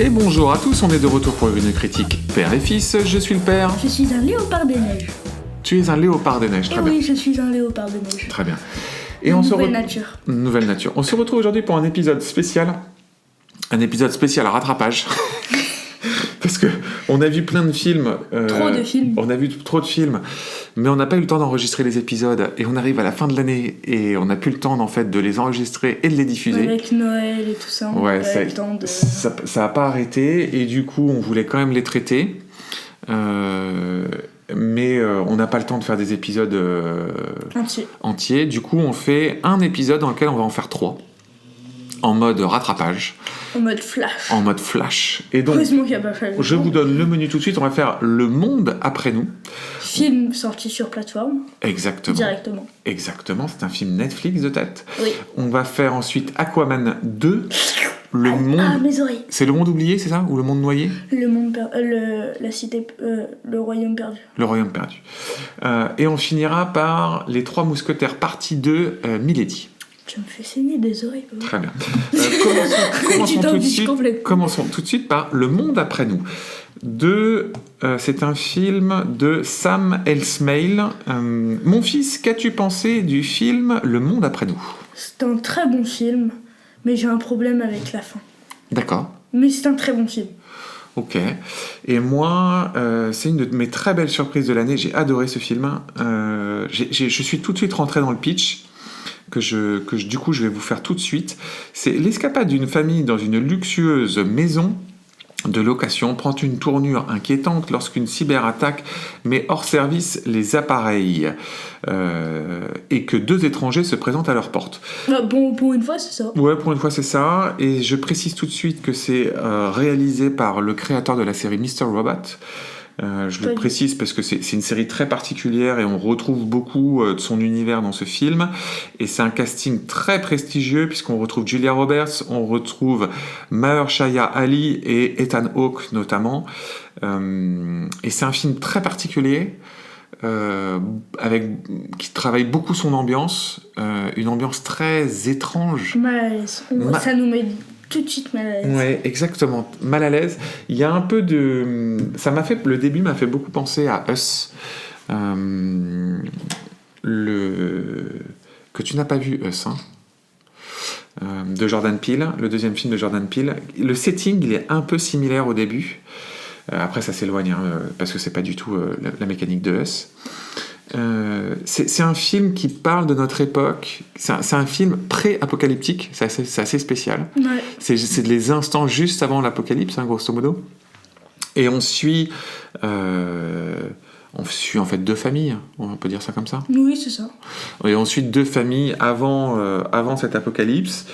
Et bonjour à tous, on est de retour pour une critique père et fils. Je suis le père. Je suis un léopard des neiges. Tu es un léopard des neiges, très bien. Oui, je suis un léopard des neiges. Très bien. Nouvelle nature. Nouvelle nature. On se retrouve aujourd'hui pour un épisode spécial. Un épisode spécial rattrapage. Parce que on a vu plein de films. Trop de films. On a vu trop de films, mais on n'a pas eu le temps d'enregistrer les épisodes. Et on arrive à la fin de l'année et on n'a plus le temps en fait de les enregistrer et de les diffuser. Avec Noël et tout ça, on n'a pas eu le temps de... ça n'a pas arrêté et du coup on voulait quand même les traiter. Mais on n'a pas le temps de faire des épisodes entiers. Du coup, on fait un épisode dans lequel on va en faire 3. En mode rattrapage. En mode flash. En mode flash. Et donc, heureusement qu'il n'y a pas fallu. Je vous donne le menu tout de suite. On va faire Le Monde après nous. Film sorti sur plateforme. Exactement. Directement. Exactement. C'est un film Netflix de tête. Oui. On va faire ensuite Aquaman 2. Le monde. Ah, mes oreilles. C'est Le Monde oublié, c'est ça? Ou Le Monde noyé? Le monde la cité, le royaume perdu. Le royaume perdu. Et on finira par Les Trois Mousquetaires partie 2, Milady. Tu me fais saigner des oreilles. Très bien. Commençons tout de suite par Le Monde après nous. C'est un film de Sam Esmail. Mon fils, qu'as-tu pensé du film Le Monde après nous? C'est un très bon film, mais j'ai un problème avec la fin. D'accord. Mais c'est un très bon film. Ok. Et moi, c'est une de mes très belles surprises de l'année. J'ai adoré ce film. Je suis tout de suite rentré dans le pitch. Du coup je vais vous faire tout de suite. C'est l'escapade d'une famille dans une luxueuse maison de location prend une tournure inquiétante lorsqu'une cyberattaque met hors service les appareils et que 2 étrangers se présentent à leur porte. Bon, pour une fois, c'est ça. Ouais, pour une fois, c'est ça. Et je précise tout de suite que c'est réalisé par le créateur de la série Mr. Robot. Je le précise parce que c'est une série très particulière et on retrouve beaucoup de son univers dans ce film. Et c'est un casting très prestigieux puisqu'on retrouve Julia Roberts, on retrouve Mahershala Ali et Ethan Hawke notamment. Et c'est un film très particulier qui travaille beaucoup son ambiance, une ambiance très étrange. Ça nous met tout de suite mal à l'aise. Ouais, exactement, mal à l'aise. Il y a un peu de... Le début m'a fait beaucoup penser à Us. Que tu n'as pas vu, Us, hein, de Jordan Peele, le deuxième film de Jordan Peele. Le setting, il est un peu similaire au début. Après, ça s'éloigne, parce que c'est pas du tout la mécanique de Us. C'est un film qui parle de notre époque. C'est un film pré-apocalyptique. C'est assez spécial. Ouais. C'est les instants juste avant l'apocalypse, grosso modo. Et on suit en fait 2 familles. On peut dire ça comme ça. Oui, c'est ça. Et on suit 2 familles avant cet apocalypse.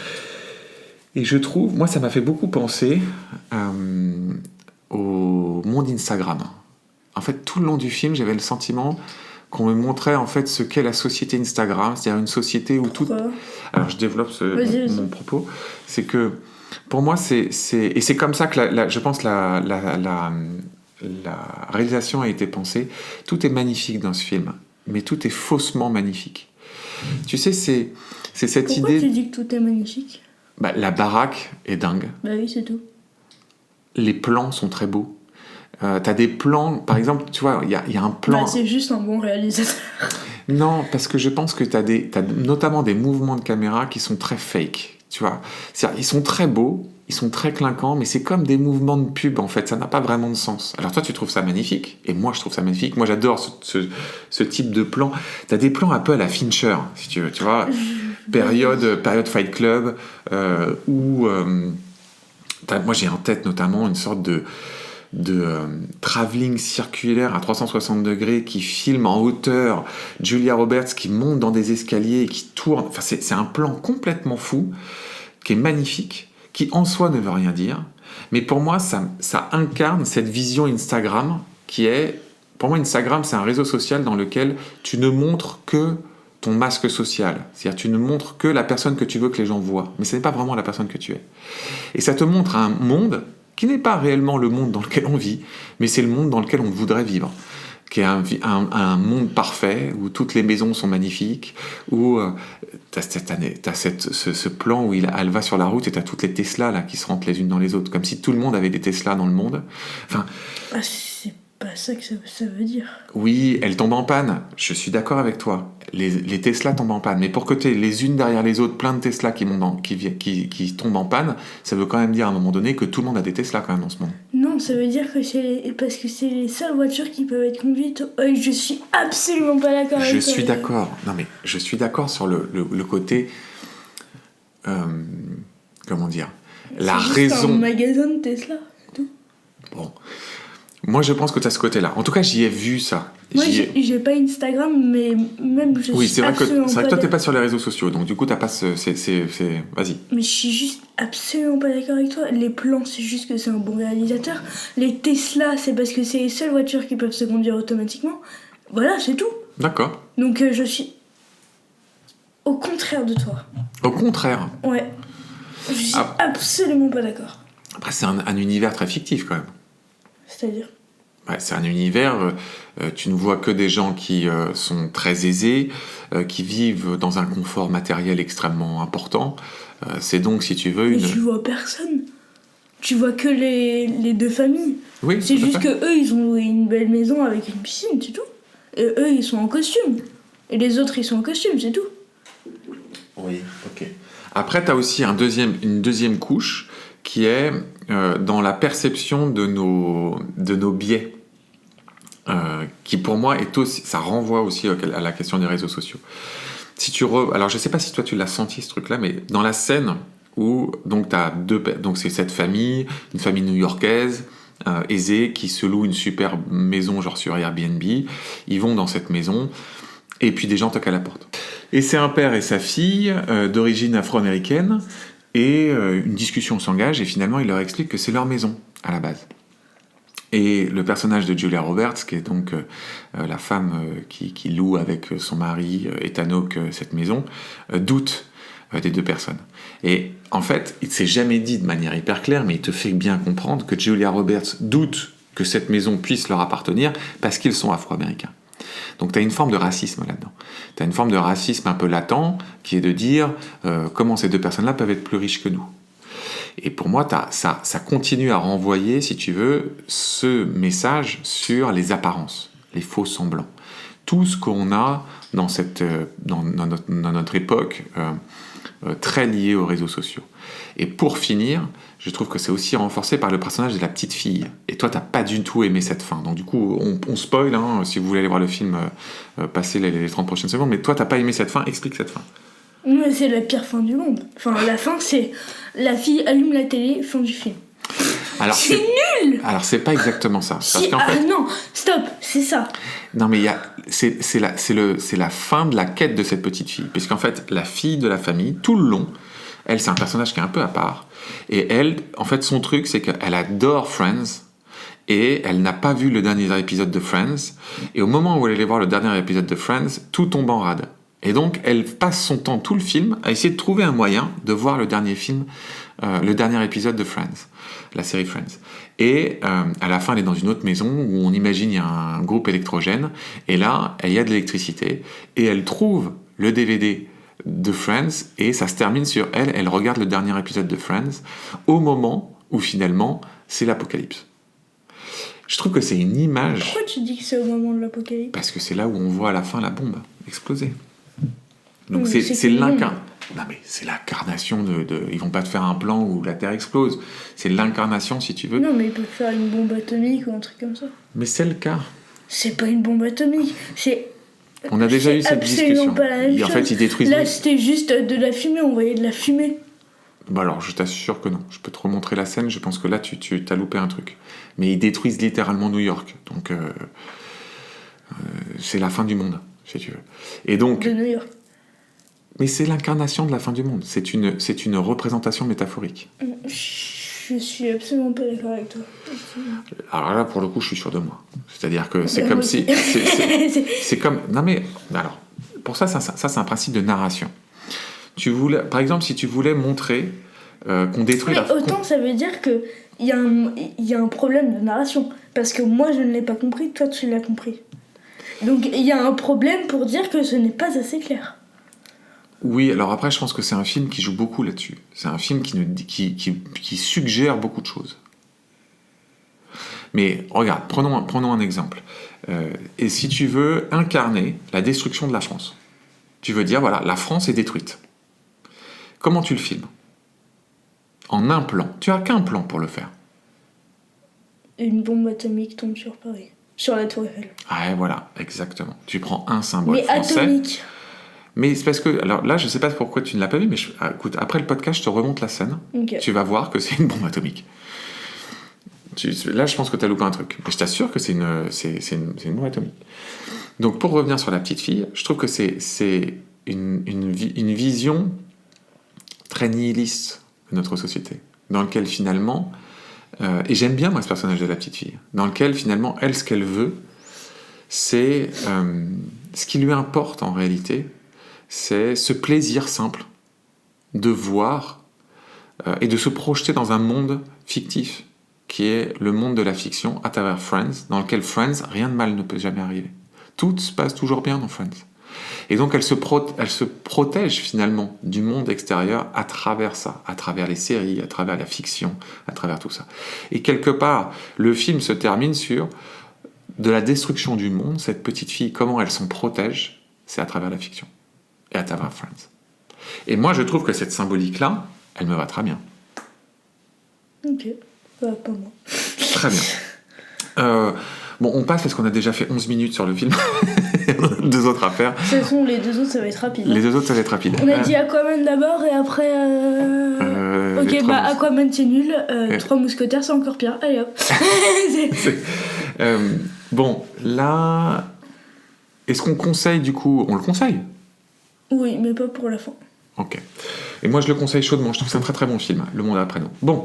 Et je trouve, moi, ça m'a fait beaucoup penser au monde Instagram. En fait, tout le long du film, j'avais le sentiment qu'on me montrait en fait ce qu'est la société Instagram, c'est-à-dire une société où tout... Alors je développe mon propos, c'est que pour moi et c'est comme ça que je pense la réalisation a été pensée. Tout est magnifique dans ce film, mais tout est faussement magnifique. Tu sais, c'est cette idée... Pourquoi tu dis que tout est magnifique? La baraque est dingue. Bah oui, c'est tout. Les plans sont très beaux. T'as des plans, par exemple, tu vois, il y a un plan... c'est juste un bon réalisateur. Non, parce que je pense que t'as notamment des mouvements de caméra qui sont très fake, tu vois. C'est-à-dire, ils sont très beaux, ils sont très clinquants, mais c'est comme des mouvements de pub, en fait, ça n'a pas vraiment de sens. Alors toi, tu trouves ça magnifique, et moi, je trouve ça magnifique. Moi, j'adore ce type de plan. T'as des plans un peu à la Fincher, si tu veux, tu vois. Période Fight Club, où... moi, j'ai en tête notamment une sorte de travelling circulaire à 360 degrés qui filme en hauteur Julia Roberts qui monte dans des escaliers et qui tourne. Enfin, c'est un plan complètement fou qui est magnifique, qui en soi ne veut rien dire, mais pour moi ça incarne cette vision Instagram qui est... Pour moi, Instagram, c'est un réseau social dans lequel tu ne montres que ton masque social. C'est-à-dire tu ne montres que la personne que tu veux que les gens voient, mais ce n'est pas vraiment la personne que tu es. Et ça te montre un monde qui n'est pas réellement le monde dans lequel on vit, mais c'est le monde dans lequel on voudrait vivre. qui est un monde parfait, où toutes les maisons sont magnifiques, où t'as ce plan où elle va sur la route et t'as toutes les Tesla là, qui se rentrent les unes dans les autres, comme si tout le monde avait des Tesla dans le monde. Enfin, c'est pas ça que ça veut dire. oui, elles tombent en panne, je suis d'accord avec toi. Les Tesla tombent en panne, mais pour que t'aies les unes derrière les autres, plein de Tesla qui tombent en panne, ça veut quand même dire à un moment donné que tout le monde a des Tesla quand même dans ce monde. Non, ça veut dire que parce que c'est les seules voitures qui peuvent être conduites. Je suis absolument pas d'accord avec toi. Je suis d'accord. Non mais je suis d'accord sur le côté. Comment dire, la c'est raison. C'est un magasin de Tesla, c'est tout. Bon. Moi, je pense que tu as ce côté-là. En tout cas, j'y ai vu ça. Moi, j'ai pas Instagram, mais même je oui, suis c'est vrai que toi, t'es pas pas sur les réseaux sociaux, donc du coup, t'as pas Vas-y. Mais je suis juste absolument pas d'accord avec toi. Les plans, c'est juste que c'est un bon réalisateur. Les Tesla, c'est parce que c'est les seules voitures qui peuvent se conduire automatiquement. Voilà, c'est tout. D'accord. Donc, je suis au contraire de toi. Au contraire. Ouais. Je suis absolument pas d'accord. Après, c'est un univers très fictif, quand même. C'est-à-dire ? Ouais, c'est un univers, tu ne vois que des gens qui sont très aisés, qui vivent dans un confort matériel extrêmement important. C'est donc, si tu veux, Mais tu vois personne. Tu vois que les deux familles. Oui, c'est juste que eux, ils ont loué une belle maison avec une piscine, c'est tout. Et eux, ils sont en costume. Et les autres, ils sont en costume, c'est tout. Oui, ok. Après, tu as aussi une deuxième couche qui est dans la perception de nos biais. Qui pour moi est aussi, ça renvoie aussi à la question des réseaux sociaux. Alors je sais pas si toi tu l'as senti ce truc-là, mais dans la scène où donc donc c'est cette famille, une famille new-yorkaise aisée qui se loue une super maison genre sur Airbnb, ils vont dans cette maison et puis des gens toquent à la porte. Et c'est un père et sa fille d'origine afro-américaine et une discussion s'engage et finalement il leur explique que c'est leur maison à la base. Et le personnage de Julia Roberts, qui est donc la femme qui loue avec son mari Ethan Hawke cette maison, doute des deux personnes. Et en fait, il ne s'est jamais dit de manière hyper claire, mais il te fait bien comprendre que Julia Roberts doute que cette maison puisse leur appartenir parce qu'ils sont afro-américains. Donc tu as une forme de racisme là-dedans. Tu as une forme de racisme un peu latent, qui est de dire comment ces deux personnes-là peuvent être plus riches que nous. Et pour moi, ça continue à renvoyer, si tu veux, ce message sur les apparences, les faux semblants. Tout ce qu'on a dans notre époque très liée aux réseaux sociaux. Et pour finir, je trouve que c'est aussi renforcé par le personnage de la petite fille. Et toi, t'as pas du tout aimé cette fin. Donc du coup, on spoil, hein, si vous voulez aller voir le film, passez les 30 prochaines secondes. Mais toi, t'as pas aimé cette fin, explique cette fin. Mais c'est la pire fin du monde. Enfin, la fin, c'est la fille allume la télé, fin du film. Alors, c'est nul. Alors c'est pas exactement ça. Parce qu'en fait, non, stop, c'est ça. Non mais c'est la fin de la quête de cette petite fille. Puisqu'en fait, la fille de la famille, tout le long, elle c'est un personnage qui est un peu à part. Et elle, en fait, son truc, c'est qu'elle adore Friends. Et elle n'a pas vu le dernier épisode de Friends. Et au moment où elle allait voir le dernier épisode de Friends, tout tombe en rade. Et donc, elle passe son temps, tout le film, à essayer de trouver un moyen de voir le dernier épisode de Friends, la série Friends. Et à la fin, elle est dans une autre maison où on imagine il y a un groupe électrogène. Et là, il y a de l'électricité. Et elle trouve le DVD de Friends et ça se termine sur elle. Elle regarde le dernier épisode de Friends au moment où finalement, c'est l'apocalypse. Je trouve que c'est une image... Pourquoi tu dis que c'est au moment de l'apocalypse ? Parce que c'est là où on voit à la fin la bombe exploser. Donc oui, c'est l'incarnation de... Ils vont pas te faire un plan où la Terre explose. C'est l'incarnation, si tu veux. Non, mais ils peuvent faire une bombe atomique ou un truc comme ça. Mais c'est le cas. C'est pas une bombe atomique. On a déjà eu cette discussion. Pas la même et en fait, ils détruisent... Là, c'était juste de la fumée. On voyait de la fumée. Bah alors, je t'assure que non. Je peux te remontrer la scène. Je pense que là, tu t'as loupé un truc. Mais ils détruisent littéralement New York. Donc, c'est la fin du monde, si tu veux. Et donc... De New York. Mais c'est l'incarnation de la fin du monde. C'est une représentation métaphorique. Je suis absolument pas d'accord avec toi. Alors là, pour le coup, je suis sûr de moi. C'est-à-dire que c'est comme si... C'est comme... Non mais... Alors, pour ça, c'est un principe de narration. Par exemple, si tu voulais montrer qu'on détruit mais autant ça veut dire qu'il y a un problème de narration. Parce que moi, je ne l'ai pas compris, toi, tu l'as compris. Donc il y a un problème pour dire que ce n'est pas assez clair. Oui, alors après, je pense que c'est un film qui joue beaucoup là-dessus. C'est un film qui suggère beaucoup de choses. Mais regarde, prenons un exemple. Et si tu veux incarner la destruction de la France, tu veux dire, voilà, la France est détruite. Comment tu le filmes ? En un plan. Tu n'as qu'un plan pour le faire. Une bombe atomique tombe sur Paris. Sur la Tour Eiffel. Ah, voilà, exactement. Tu prends un symbole Mais français. atomique. Mais c'est parce que, alors là, je sais pas pourquoi tu ne l'as pas vu, mais écoute, après le podcast, je te remonte la scène. Ok. Tu vas voir que c'est une bombe atomique. Là, je pense que tu as loupé un truc. Mais je t'assure que c'est une bombe atomique. Donc, pour revenir sur la petite fille, je trouve que c'est une vision très nihiliste de notre société, dans lequel finalement, et j'aime bien moi ce personnage de la petite fille, dans lequel finalement, elle, ce qu'elle veut, c'est ce qui lui importe en réalité, c'est ce plaisir simple de voir et de se projeter dans un monde fictif qui est le monde de la fiction à travers Friends, dans lequel Friends, rien de mal ne peut jamais arriver. Tout se passe toujours bien dans Friends. Et donc elle se protège finalement du monde extérieur à travers ça, à travers les séries, à travers la fiction, à travers tout ça. Et quelque part, le film se termine sur de la destruction du monde, cette petite fille, comment elle s'en protège, c'est à travers la fiction et à travers Friends. Et moi je trouve que cette symbolique-là, elle me va très bien. Ok, pas moi. Très bien. Bon, on passe parce qu'on a déjà fait 11 minutes sur le film. Deux autres à faire. De toute façon, les deux autres, ça va être rapide. Les deux autres, ça va être rapide. On a dit Aquaman d'abord et après... Ok, bah Aquaman c'est nul, Trois Mousquetaires c'est encore pire. Allez hop. Bon, là... Est-ce qu'on conseille du coup... On le conseille ? Oui, mais pas pour la fin. Ok. Et moi je le conseille chaudement, je trouve que c'est un très très bon film, Le Monde après nous. Bon,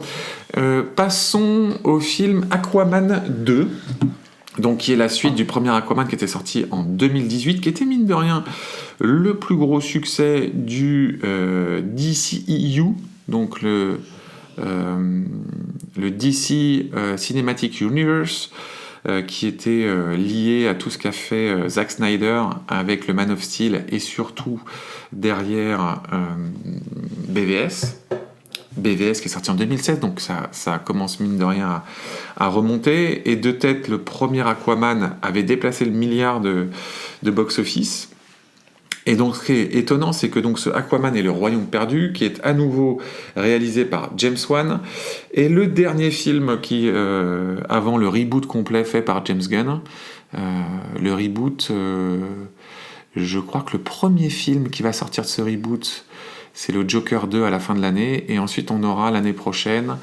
passons au film Aquaman 2. Donc, qui est la suite du premier Aquaman qui était sorti en 2018, qui était mine de rien le plus gros succès du DCEU, donc le DC Cinematic Universe, qui était lié à tout ce qu'a fait Zack Snyder avec le Man of Steel et surtout derrière BVS qui est sorti en 2007, donc ça commence mine de rien à remonter. Et de tête, le premier Aquaman avait déplacé le milliard de box-office. Et donc, ce qui est étonnant, c'est que donc, ce Aquaman et le Royaume perdu, qui est à nouveau réalisé par James Wan, est le dernier film qui, avant le reboot complet fait par James Gunn, le reboot, je crois que le premier film qui va sortir de ce reboot, c'est le Joker 2 à la fin de l'année, et ensuite on aura l'année prochaine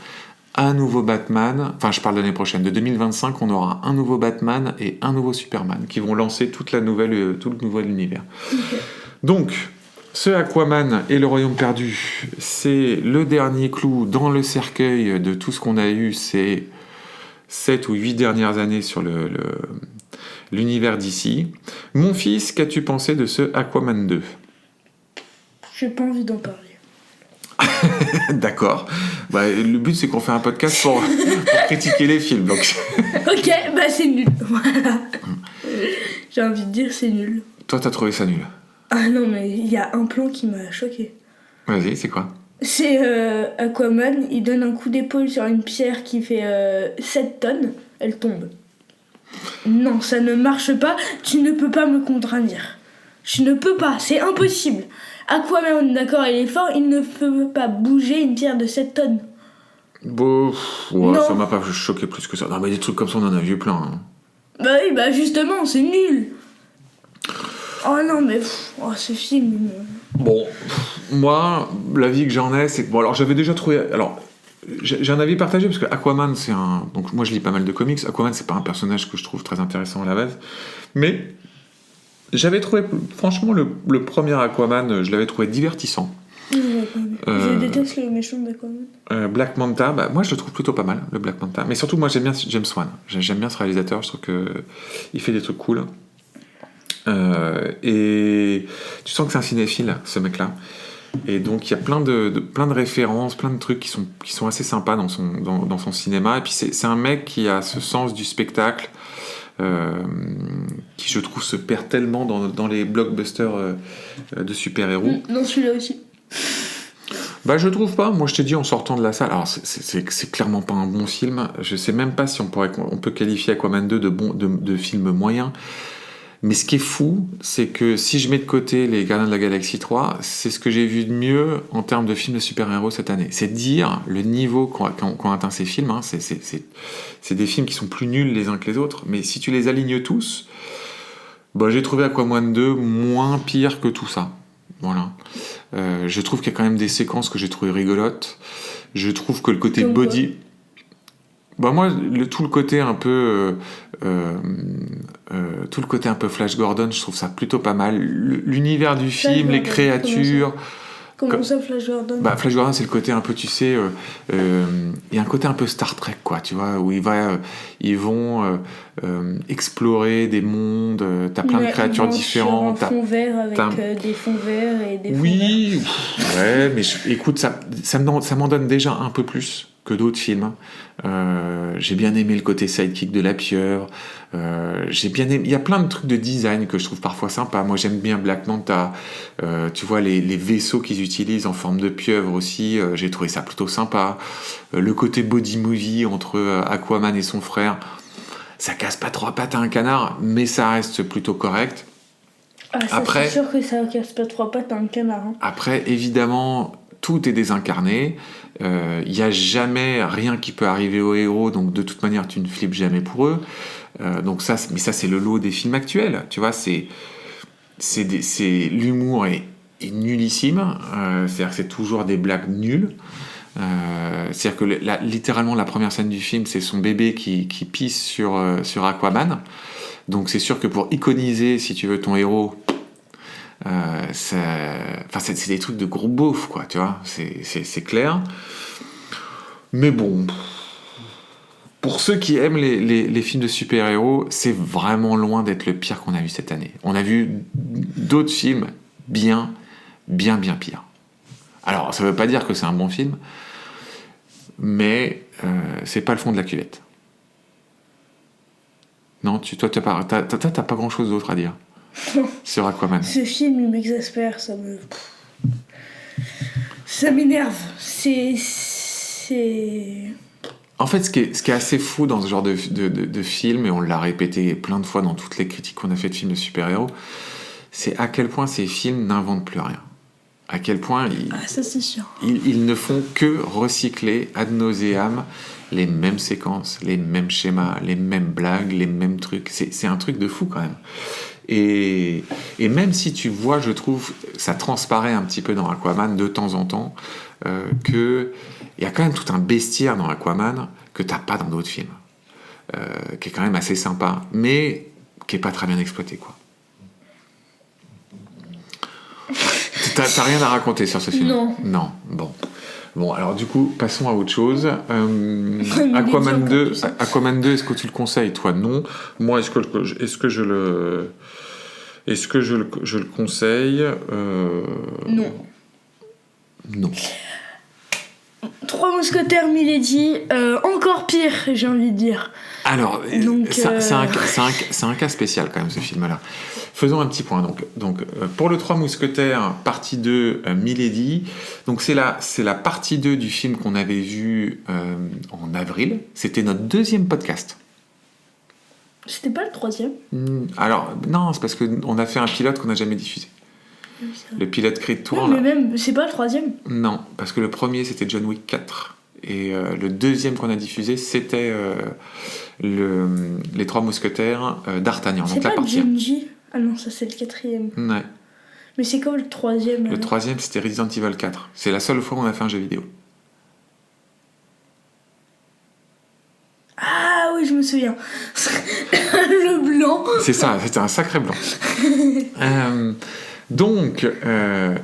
un nouveau Batman, enfin je parle de l'année prochaine, de 2025, on aura un nouveau Batman et un nouveau Superman, qui vont lancer tout le nouvel univers. Okay. Donc, ce Aquaman et le Royaume perdu, c'est le dernier clou dans le cercueil de tout ce qu'on a eu ces 7 ou 8 dernières années sur l'univers d'ici. Mon fils, qu'as-tu pensé de ce Aquaman 2 ? J'ai pas envie d'en parler. D'accord. Bah, le but, c'est qu'on fait un podcast pour critiquer les films. Donc. Ok, bah c'est nul. Voilà. J'ai envie de dire c'est nul. Toi, t'as trouvé ça nul ? Ah non, mais il y a un plan qui m'a choqué. Vas-y, c'est quoi ? C'est Aquaman, il donne un coup d'épaule sur une pierre qui fait 7 tonnes, elle tombe. Non, ça ne marche pas, tu ne peux pas me contraindre. Je ne peux pas, c'est impossible. Aquaman, d'accord, il est fort, il ne peut pas bouger une pierre de 7 tonnes. Bon, ouais, ça m'a pas choqué plus que ça. Non, mais des trucs comme ça, on en a vu plein. Hein. Bah oui, bah justement, c'est nul. Oh non, mais ce film... Bon, moi, l'avis que j'en ai, c'est que... Bon, alors, j'avais déjà trouvé... Alors, j'ai un avis partagé, parce que Aquaman, c'est un... Donc, moi, je lis pas mal de comics. Aquaman, c'est pas un personnage que je trouve très intéressant à la base. Mais... J'avais trouvé, franchement, le premier Aquaman, je l'avais trouvé divertissant. Je déteste les méchants d'Aquaman. Black Manta, bah, moi je le trouve plutôt pas mal, le Black Manta. Mais surtout, moi j'aime bien James Wan. J'aime bien ce réalisateur, je trouve qu'il fait des trucs cool. Et tu sens que c'est un cinéphile, ce mec-là. Et donc il y a plein de références, plein de trucs qui sont assez sympas dans son cinéma. Et puis c'est un mec qui a ce sens du spectacle. qui je trouve se perd tellement dans les blockbusters de super-héros. Non, celui-là aussi. Bah je trouve pas, moi je t'ai dit en sortant de la salle, alors c'est clairement pas un bon film, je sais même pas si on peut qualifier Aquaman 2 de film moyen, mais ce qui est fou, c'est que si je mets de côté les Gardiens de la Galaxie 3, c'est ce que j'ai vu de mieux en termes de films de super-héros cette année. C'est dire le niveau qu'ont atteint ces films, hein. C'est des films qui sont plus nuls les uns que les autres, mais si tu les alignes tous, bah, j'ai trouvé Aquaman 2 moins pire que tout ça. Voilà. Je trouve qu'il y a quand même des séquences que j'ai trouvées rigolotes. Je trouve que le côté Comme body... Bah moi, tout le côté un peu... tout le côté un peu Flash Gordon, je trouve ça plutôt pas mal. L'univers du film, les créatures... Comment ça, Flash Gordon? Bah, Flash Gordon, c'est le côté un peu, tu sais, il y a un côté un peu Star Trek, quoi, tu vois, où ils vont explorer des mondes, t'as plein de créatures différentes. Sur un fond vert avec des fonds verts et des fonds oui, ouais, mais écoute, ça m'en donne déjà un peu plus que d'autres films. J'ai bien aimé le côté sidekick de la pieuvre. J'ai bien aimé. Il y a plein de trucs de design que je trouve parfois sympas. Moi, j'aime bien Black Manta. Tu vois les vaisseaux qu'ils utilisent en forme de pieuvre aussi. J'ai trouvé ça plutôt sympa. Le côté body movie entre Aquaman et son frère, ça casse pas trois pattes à un canard, mais ça reste plutôt correct. Ah, ça, Après, c'est sûr que ça casse pas trois pattes à un canard. Hein. Après, évidemment, tout est désincarné. Il n'y a jamais rien qui peut arriver aux héros, donc de toute manière, tu ne flippes jamais pour eux. Donc ça, mais ça, c'est le lot des films actuels. Tu vois, l'humour est nullissime. C'est-à-dire que c'est toujours des blagues nulles. C'est-à-dire que littéralement, la première scène du film, c'est son bébé qui pisse sur Aquaman. Donc c'est sûr que pour iconiser, si tu veux, ton héros... c'est des trucs de gros beauf, quoi, tu vois, c'est clair. Mais bon, pour ceux qui aiment les films de super-héros, c'est vraiment loin d'être le pire qu'on a vu cette année. On a vu d'autres films bien pires. Alors, ça veut pas dire que c'est un bon film, mais c'est pas le fond de la cuvette. Non, toi, t'as pas grand-chose d'autre à dire sur Aquaman. Ce film, il m'exaspère, ça m'énerve. En fait, ce qui est assez fou dans ce genre de film, et on l'a répété plein de fois dans toutes les critiques qu'on a fait de films de super-héros, c'est à quel point ces films n'inventent plus rien. À quel point ça c'est sûr. Ils ne font que recycler ad nauseam les mêmes séquences, les mêmes schémas, les mêmes blagues, les mêmes trucs. C'est un truc de fou quand même. Et même si tu vois, je trouve, ça transparaît un petit peu dans Aquaman de temps en temps, qu'il y a quand même tout un bestiaire dans Aquaman que t'as pas dans d'autres films, qui est quand même assez sympa, mais qui est pas très bien exploité, quoi. T'as rien à raconter sur ce film? Non. Bon, alors du coup, passons à autre chose. Aquaman 2, est-ce que tu le conseilles? Toi, non. Moi, est-ce que je le conseille? Non. Non. Trois mousquetaires, Milady, encore pire, j'ai envie de dire. Alors, donc, c'est un cas spécial quand même, ce film-là. Faisons un petit point. Donc, pour le 3 mousquetaires, partie 2, Milady. Donc, c'est la partie 2 du film qu'on avait vu en avril. C'était notre deuxième podcast. C'était pas le troisième? Alors, non, c'est parce qu'on a fait un pilote qu'on n'a jamais diffusé. Oui, le pilote Creed Tour. Non, mais même, c'est pas le troisième? Non, parce que le premier, c'était John Wick 4. Et le deuxième qu'on a diffusé, c'était les 3 mousquetaires d'Artagnan. C'est donc pas la partie Junji? Ah non, ça c'est le quatrième. Ouais. Mais c'est comme le troisième? Le troisième, c'était Resident Evil 4. C'est la seule fois où on a fait un jeu vidéo. Ah oui, je me souviens. Le blanc. C'est ça, c'était un sacré blanc.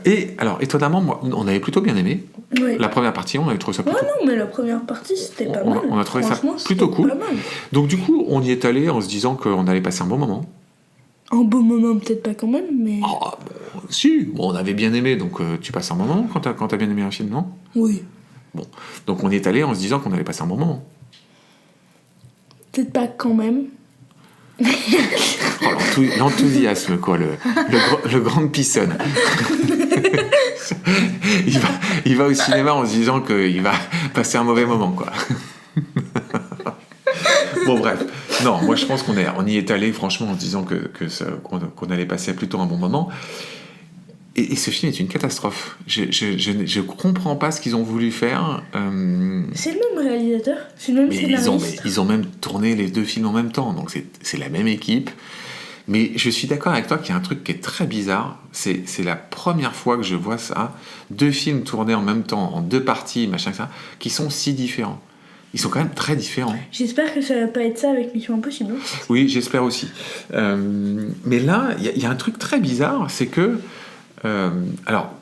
Et alors, étonnamment, moi, on avait plutôt bien aimé. Oui. La première partie, on avait trouvé ça plutôt... Ouais, non, mais la première partie, c'était pas mal. On a trouvé ça plutôt cool. Pas mal. Donc du coup, on y est allé en se disant qu'on allait passer un bon moment. Un beau moment, peut-être pas quand même, mais... Si, on avait bien aimé, donc tu passes un bon moment quand t'as bien aimé un film, non? Oui. Bon, donc on y est allé en se disant qu'on allait passer un bon moment. Peut-être pas quand même. Oh, l'enthousiasme, quoi, le grand pissonne. il va au cinéma en se disant qu'il va passer un mauvais moment, quoi. Bon, bref. Non, moi, je pense qu'on y est allé, franchement, en se disant qu'on allait passer plutôt un bon moment. Et ce film est une catastrophe. Je comprends pas ce qu'ils ont voulu faire. C'est le même réalisateur, c'est le même scénariste. Ils ont même tourné les 2 films en même temps, donc c'est la même équipe. Mais je suis d'accord avec toi qu'il y a un truc qui est très bizarre. C'est la première fois que je vois ça. 2 films tournés en même temps, en 2 parties, machin, ça, qui sont si différents. Ils sont quand même très différents. J'espère que ça va pas être ça avec Mission Impossible. Oui, j'espère aussi. Mais là, il y a un truc très bizarre, c'est que... alors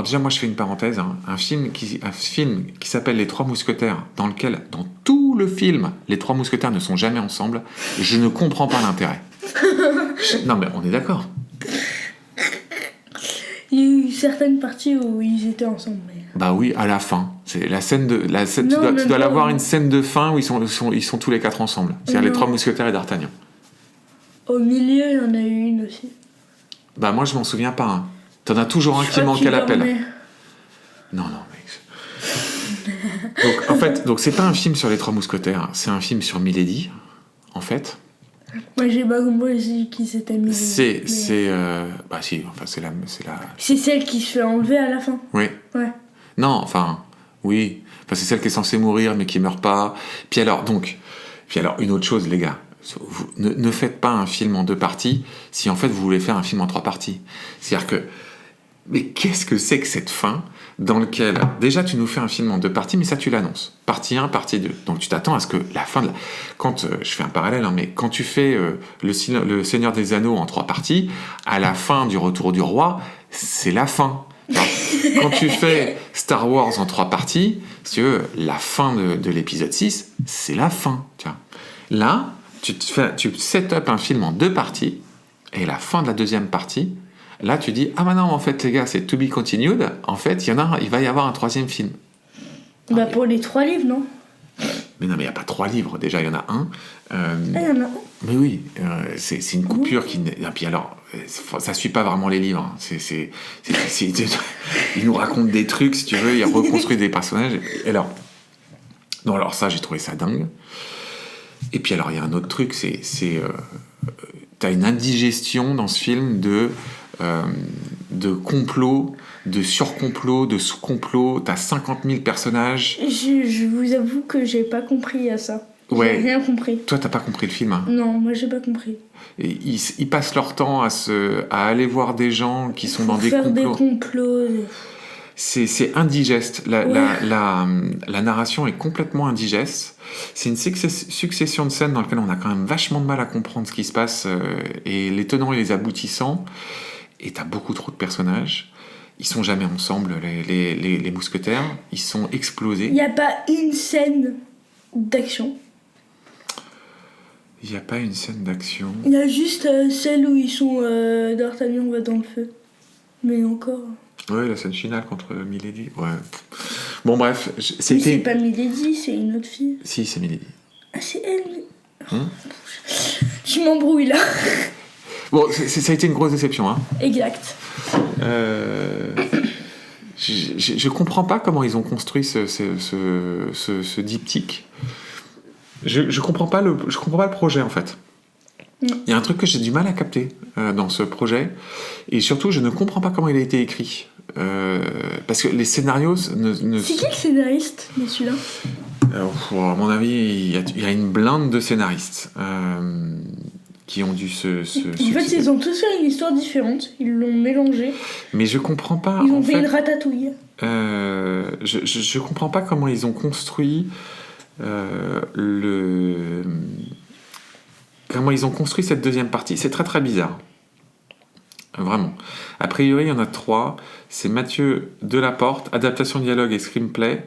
déjà, moi, je fais une parenthèse. Hein. Un film qui s'appelle Les Trois Mousquetaires, dans tout le film, les 3 mousquetaires ne sont jamais ensemble. Je ne comprends pas l'intérêt. Non, mais on est d'accord. Il y a eu certaines parties où ils étaient ensemble. Mais... Bah oui, à la fin. C'est la scène de... tu dois l'avoir une scène de fin où ils sont tous les 4 ensemble. C'est-à-dire les 3 mousquetaires et D'Artagnan. Au milieu, il y en a eu une aussi. Bah moi, je m'en souviens pas. Hein. T'en as toujours un qui manque à l'appel. Non, mec. Donc, en fait, c'est pas un film sur les 3 mousquetaires. C'est un film sur Milady, en fait. Moi, j'ai pas compris qui c'était Milady. C'est la... C'est celle qui se fait enlever à la fin. Oui. Ouais. Non, enfin, oui. Enfin, c'est celle qui est censée mourir, mais qui meurt pas. Puis alors, une autre chose, les gars. Vous, ne faites pas un film en 2 parties si, en fait, vous voulez faire un film en 3 parties. C'est-à-dire que... Mais qu'est-ce que c'est que cette fin dans laquelle... Déjà, tu nous fais un film en 2 parties, mais ça, tu l'annonces. Partie 1, partie 2. Donc, tu t'attends à ce que la fin de la... Quand, je fais un parallèle, hein, mais quand tu fais le Seigneur des Anneaux en 3 parties, à la fin du Retour du Roi, c'est la fin. Alors, quand tu fais Star Wars en 3 parties, si tu veux, la fin de l'épisode 6, c'est la fin. Tu vois. Là, tu set up un film en 2 parties, et la fin de la 2e partie... Là, tu dis, ah bah non, en fait, les gars, c'est to be continued. En fait, il va y avoir un 3e film. Bah, pour les 3 livres, non? Mais non, mais il n'y a pas 3 livres. Déjà, il y en a un. Il y en a un. Mais oui, c'est une coupure qui... Et puis alors, ça ne suit pas vraiment les livres. Il nous raconte des trucs, si tu veux. Il reconstruit des personnages. Et alors ça, j'ai trouvé ça dingue. Et puis alors, il y a un autre truc, t'as une indigestion dans ce film de complot, de surcomplot, de sous-complot. T'as 50 000 personnages. Je vous avoue que j'ai pas compris à ça. Ouais. J'ai rien compris. Toi, t'as pas compris le film, hein? Non, moi j'ai pas compris. Et ils passent leur temps à aller voir des gens qui sont dans des complots. Faire des complots. C'est indigeste. La narration est complètement indigeste. C'est une succession de scènes dans lesquelles on a quand même vachement de mal à comprendre ce qui se passe et les tenants et les aboutissants. Et t'as beaucoup trop de personnages. Ils sont jamais ensemble, les mousquetaires. Ils sont explosés. Il n'y a pas une scène d'action. Il n'y a pas une scène d'action. Il y a juste celle où ils sont... D'Artagnan va dans le feu. Mais encore... Ouais, la scène finale contre Milady. Ouais. Bon, bref. Mais c'est pas Milady, c'est une autre fille. Si, c'est Milady. Ah, c'est elle. Je m'embrouille là. Bon, ça a été une grosse déception, hein. Exact. Je comprends pas comment ils ont construit ce diptyque. Je comprends pas le projet, en fait. Il y a un truc que j'ai du mal à capter dans ce projet, et surtout je ne comprends pas comment il a été écrit, parce que les scénarios ne... C'est qui le scénariste de celui-là? À mon avis, il y a une blinde de scénaristes qui ont dû se en fait, ils ont tous fait une histoire différente, ils l'ont mélangé. Mais je comprends pas. Ils ont fait une ratatouille. Je comprends pas comment ils ont construit comment ils ont construit cette 2e partie. C'est très très bizarre. Vraiment. A priori, il y en a 3. C'est Mathieu Delaporte, adaptation dialogue et screenplay.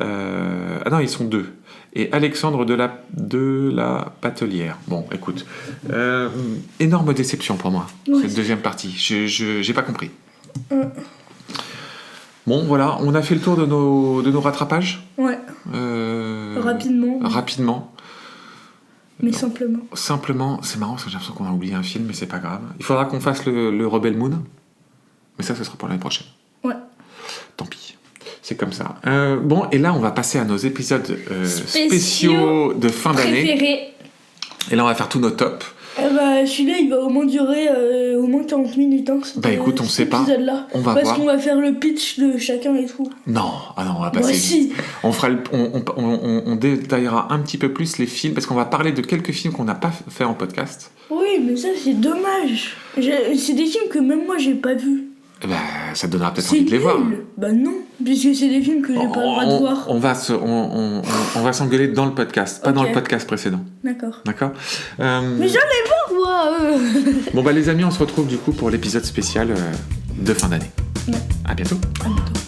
Ah non, ils sont 2. Et Alexandre de la Patelière. Bon, écoute. Énorme déception pour moi, cette 2e partie. J'ai pas compris. Bon, voilà, on a fait le tour de nos rattrapages. Ouais. Rapidement. Mais simplement. Simplement, c'est marrant parce que j'ai l'impression qu'on a oublié un film, mais c'est pas grave. Il faudra qu'on fasse le Rebel Moon. Mais ça, ce sera pour l'année prochaine. Ouais. Tant pis. C'est comme ça. Bon, et là, on va passer à nos épisodes spéciaux de fin d'année. Préférés. Et là, on va faire tous nos tops. Celui-là, il va au moins durer au moins 40 minutes. Hein, Écoute, on sait pas. Épisode-là. On va Parce voir. qu'on va faire le pitch de chacun et tout. Non, on va passer. Si. On fera on détaillera un petit peu plus les films parce qu'on va parler de quelques films qu'on n'a pas fait en podcast. Oui, mais ça, c'est dommage. C'est des films que même moi, j'ai pas vus. Ça te donnera peut-être envie de les voir. Bah non, puisque c'est des films que j'ai pas le droit de voir. On va s'engueuler dans le podcast, pas dans le podcast précédent. D'accord. Mais j'en ai pas, moi. Bon les amis, on se retrouve du coup pour l'épisode spécial de fin d'année. Ouais. À bientôt. À bientôt.